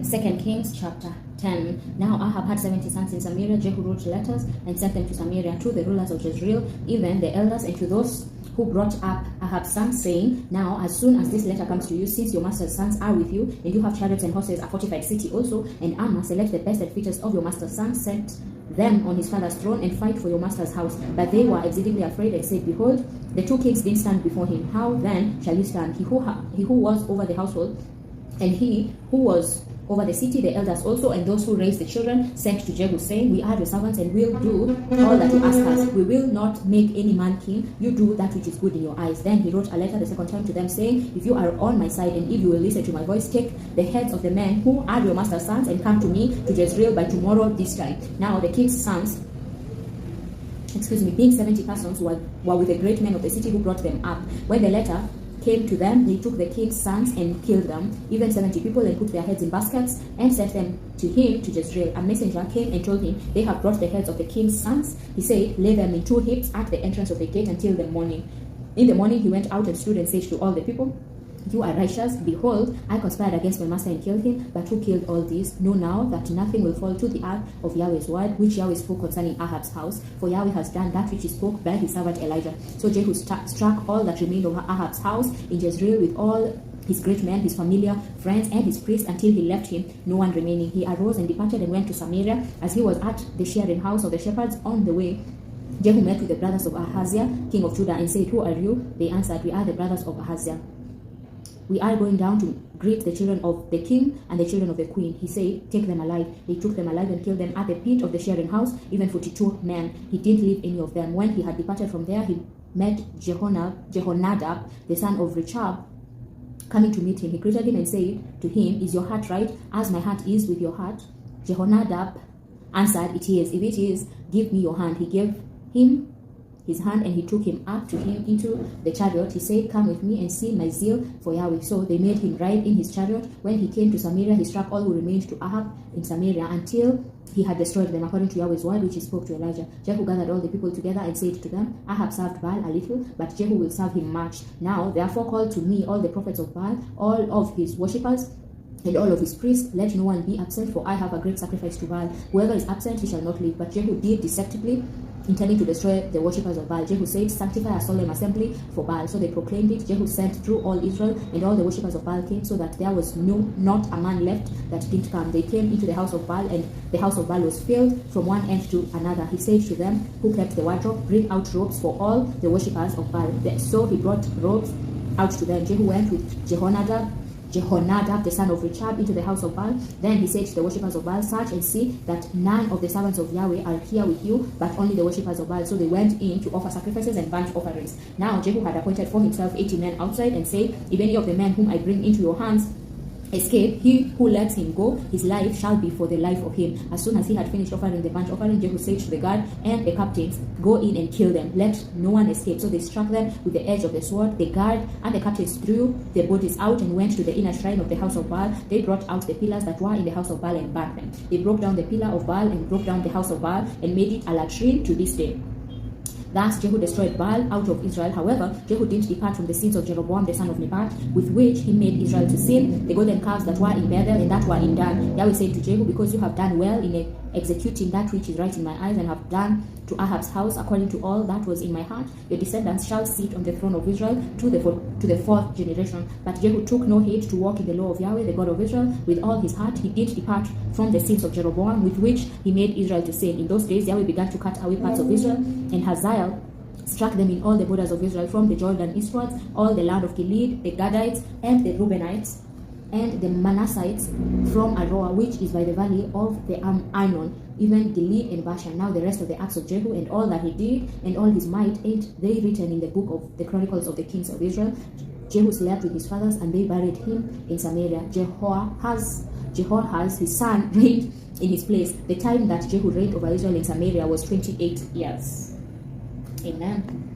2 Kings chapter 10. Now Ahab had 70 sons in Samaria. Jehu wrote letters and sent them to Samaria to the rulers of Jezreel, even the elders, and to those who brought up Ahab's sons, saying, Now, as soon as this letter comes to you, since your master's sons are with you, and you have chariots and horses, a fortified city also, and armor, select the best and fittest of your master's sons, set them on his father's throne, and fight for your master's house. But they were exceedingly afraid, and said, Behold, the 2 kings didn't stand before him. How then shall he stand? He who was over the household, and he who was over the city, the elders also, and those who raised the children, sent to Jehu, saying, We are your servants, and will do all that you ask us. We will not make any man king. You do that which is good in your eyes. Then he wrote a letter the second time to them, saying, If you are on my side, and if you will listen to my voice, take the heads of the men who are your master's sons, and come to me to Jezreel by tomorrow this time. Now the king's sons, being 70 persons, were with the great men of the city who brought them up. When the letter came to them, they took the king's sons and killed them, even 70 people, and put their heads in baskets and sent them to him to Jezreel. A messenger came and told him, They have brought the heads of the king's sons. He said, Lay them in 2 heaps at the entrance of the gate until the morning. In the morning he went out and stood and said to all the people, You are righteous. Behold, I conspired against my master and killed him. But who killed all these? Know now that nothing will fall to the earth of Yahweh's word, which Yahweh spoke concerning Ahab's house. For Yahweh has done that which he spoke by his servant Elijah. So Jehu struck all that remained of Ahab's house in Jezreel, with all his great men, his familiar friends, and his priests, until he left him no one remaining. He arose and departed and went to Samaria. As he was at the shearing house of the shepherds on the way, Jehu met with the brothers of Ahaziah, king of Judah, and said, Who are you? They answered, We are the brothers of Ahaziah. We are going down to greet the children of the king and the children of the queen. He said, Take them alive. They took them alive and killed them at the pit of the shearing house, even 42 men. He didn't leave any of them. When he had departed from there, he met Jehonadab, the son of Rechab, coming to meet him. He greeted him and said to him, Is your heart right, as my heart is with your heart? Jehonadab answered, It is. If it is, give me your hand. He gave him his hand, and he took him up to him into the chariot. He said, Come with me and see my zeal for Yahweh. So they made him ride in his chariot. When he came to Samaria, he struck all who remained to Ahab in Samaria, until he had destroyed them, according to Yahweh's word, which he spoke to Elijah. Jehu gathered all the people together and said to them, Ahab served Baal a little, but Jehu will serve him much. Now therefore call to me all the prophets of Baal, all of his worshippers, and all of his priests. Let no one be absent, for I have a great sacrifice to Baal. Whoever is absent, he shall not live. But Jehu did deceptively, intending to destroy the worshippers of Baal. Jehu said, Sanctify a solemn assembly for Baal. So they proclaimed it. Jehu sent through all Israel, and all the worshippers of Baal came, so that there was not a man left that didn't come. They came into the house of Baal, and the house of Baal was filled from one end to another. He said to them who kept the wardrobe, Bring out robes for all the worshippers of Baal. So he brought robes out to them. Jehu went with Jehonadab, the son of Rechab, into the house of Baal. Then he said to the worshippers of Baal, Search and see that none of the servants of Yahweh are here with you, but only the worshippers of Baal. So they went in to offer sacrifices and burnt offerings. Now Jehu had appointed for himself 80 men outside, and said, If any of the men whom I bring into your hands escape, he who lets him go, his life shall be for the life of him. As soon as he had finished offering the burnt offering, Jehu said to the guard and the captains, Go in and kill them, let no one escape. So they struck them with the edge of the sword. The guard and the captains threw their bodies out and went to the inner shrine of the house of Baal. They brought out the pillars that were in the house of Baal and burnt them. They broke down the pillar of Baal and broke down the house of Baal, and made it a latrine to this day. Thus Jehu destroyed Baal out of Israel. However, Jehu didn't depart from the sins of Jeroboam the son of Nebat, with which he made Israel to sin, the golden calves that were in Bethel and that were in Dan. Yahweh said to Jehu, Because you have done well in executing that which is right in my eyes, and have done to Ahab's house according to all that was in my heart, your descendants shall sit on the throne of Israel to the 4th generation. But Jehu took no heed to walk in the law of Yahweh, the God of Israel, with all his heart. He did depart from the sins of Jeroboam, with which he made Israel to sin. In those days Yahweh began to cut away parts of Israel, and Hazael struck them in all the borders of Israel, from the Jordan eastwards, all the land of Gilead, the Gadites, and the Reubenites, and the Manassites, from Aroah, which is by the valley of the Arnon, even Gilead and Bashan. Now the rest of the acts of Jehu, and all that he did, and all his might, ain't they written in the book of the Chronicles of the kings of Israel? Jehu slept with his fathers, and they buried him in Samaria. Jehoahaz, his son, reigned in his place. The time that Jehu reigned over Israel in Samaria was 28 years. Amen.